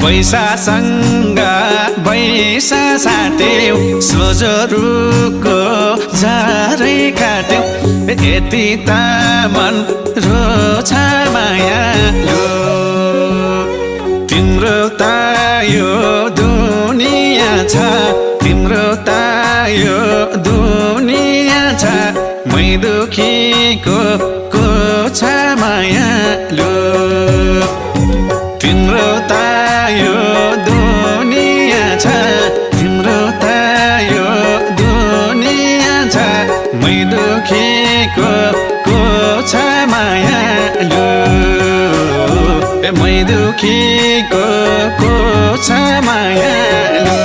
पैसासँग पैसा साट्यौ सोझो रुखको झारै काट्यौ यति त मन रोछ मायालु तिम्रो त यो दुनिया छ तिम्रो त यो दुनिया छ मै दुखीको को छ मायालु तिम्रो त यो दुनिया छ तिम्रो त यो दुनिया छ मै दुखीको को छ मायालु मै दुखीको को छ मायालु